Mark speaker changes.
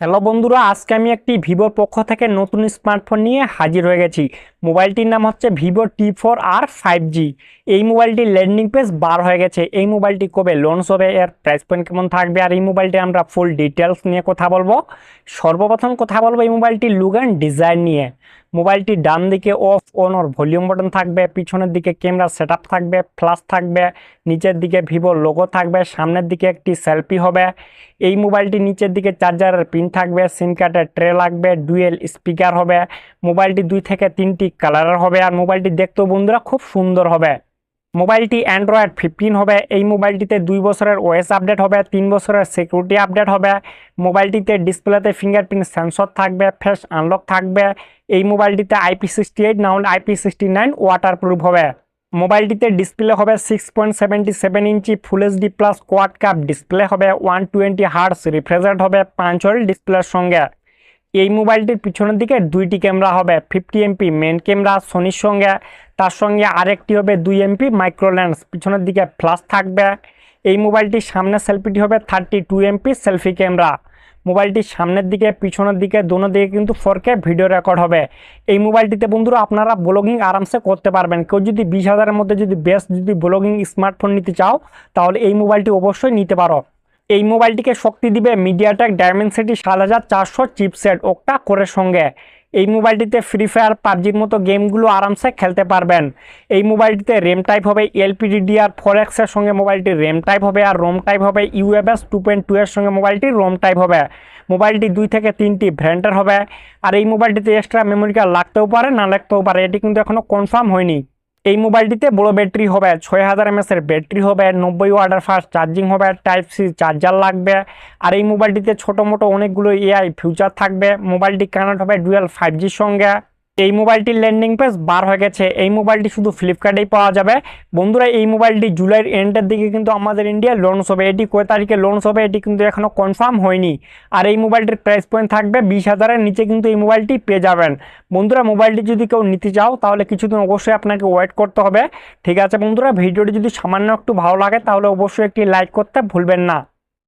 Speaker 1: Hello বন্ধুরা, আজকে আমি একটি ভিভোর পক্ষ থেকে নতুন স্মার্টফোন নিয়ে হাজির হয়ে গেছি। মোবাইলটির নাম হচ্ছে ভিভো T4R 5G। এই মোবাইলটির ল্যান্ডিং পেজ বার হয়ে গেছে। এই মোবাইলটি কবে লঞ্চ হবে, এর প্রাইস পয়েন্ট কেমন থাকবে, আর এই মোবাইলটি আমরা ফুল ডিটেলস নিয়ে কথা বলবো। সর্বপ্রথম কথা বলবো এই মোবাইলটির লুক অ্যান্ড ডিজাইন নিয়ে। মোবাইলটির ডান দিকে of on or volume button থাকবে, পিছনের দিকে ক্যামেরা সেটআপ থাকবে, ফ্ল্যাশ থাকবে, নিচের দিকে ভিভো লোগো থাকবে, সামনের দিকে একটি সেলফি হবে। এই মোবাইলটি নিচের দিকে চার্জারের পিন থাকবে, সিম কার্ডের ট্রে লাগবে, ডুয়েল স্পিকার হবে। মোবাইলটি 2 থেকে 3টি কালারের হবে, আর মোবাইলটি দেখতেও বন্ধুরা খুব সুন্দর হবে। মোবাইলটি অ্যান্ড্রয়েড 15 হবে। এই মোবাইলটিতে 2 বছরের ওএস আপডেট হবে, 3 বছরের সিকিউরিটি আপডেট হবে। মোবাইলটিতে ডিসপ্লেতে ফিঙ্গারপ্রিন্ট সেন্সর থাকবে, ফেস আনলক থাকবে। এই মোবাইলটিতে IP68 না হলে IP69 ওয়াটারপ্রুফ হবে। মোবাইলটিতে ডিসপ্লে হবে 6.77 inch full HD plus quad curve display হবে, 120 হার্টস রিফ্রেশ রেট হবে 5 ওয়াট ডিসপ্লের সঙ্গে। এই মোবাইলটির পিছনের দিকে 2টি ক্যামেরা হবে, 50 এমপি মেন ক্যামেরা সোনির সঙ্গে, তার সঙ্গে আরেকটি হবে 2 এমপি মাইক্রো লেন্স, পিছনের দিকে ফ্ল্যাশ থাকবে। এই মোবাইলটির সামনে সেলফিটি হবে 32 এমপি সেলফি ক্যামেরা। মোবাইলটির সামনের দিকে পিছনের দিকে দোনো দিকে কিন্তু 4K ভিডিও রেকর্ড হবে। এই মোবাইলটিতে বন্ধুরা আপনারা ব্লগিং আরামসে করতে পারবেন। কেউ যদি 20,000-এর মধ্যে যদি বেস্ট যদি ব্লগিং স্মার্টফোন নিতে চাও, তাহলে এই মোবাইলটি অবশ্যই নিতে পারো। এই মোবাইলটিকে শক্তি দিবে মিডিয়াটেক ডায়মেনসিটি 7400 চিপসেট ওকটা কোরের সঙ্গে। এই মোবাইলটিতে ফ্রি ফায়ার পাবজির মতো গেমগুলো আরামসে খেলতে পারবেন। এই মোবাইলটিতে র্যাম টাইপ হবে LPDDR4X এর সঙ্গে মোবাইলটির র্যাম টাইপ হবে, আর রোম টাইপ হবে UFS 2.2 এর সঙ্গে মোবাইলটির রোম টাইপ হবে। মোবাইলটি 2 থেকে 3টি ভ্যারিয়েন্টের হবে, আর এই মোবাইলটিতে এক্সট্রা মেমোরি কার্ড লাগতেও পারে না লাগতেও পারে, এটি কিন্তু এখনো কনফার্ম হয়নি। এই মোবাইলটিতে বড় ব্যাটারি হবে, 6000 mAh এর ব্যাটারি হবে, 90 ওয়াটের ফাস্ট চার্জিং হবে, টাইপ সি চার্জার লাগবে। আর এই মোবাইলটিতে ছোট মোটো অনেকগুলো AI ফিউচার থাকবে। মোবাইলটি কানেক্ট হবে ডুয়েল 5Gর সঙ্গে। এই মোবাইলটির ল্যান্ডিং পেজ বার হয়ে গেছে। এই মোবাইলটি শুধু ফ্লিপকার্টেই পাওয়া যাবে। বন্ধুরা, এই মোবাইলটি জুলাইয়ের এন্ডের দিকে কিন্তু আমাদের ইন্ডিয়ায় লঞ্চ হবে। এটি কয় তারিখে লঞ্চ হবে এটি কিন্তু এখনো কনফার্ম হয়নি। আর এই মোবাইলটির প্রাইস পয়েন্ট থাকবে 20,000-এর নিচে কিন্তু এই মোবাইলটি পেয়ে যাবেন। বন্ধুরা, মোবাইলটি যদি কেউ নিতে চাও তাহলে কিছুদিন অবশ্যই আপনাকে ওয়েট করতে হবে। ঠিক আছে বন্ধুরা, ভিডিওটি যদি সামান্য একটু ভালো লাগে তাহলে অবশ্যই একটি লাইক করতে ভুলবেন না।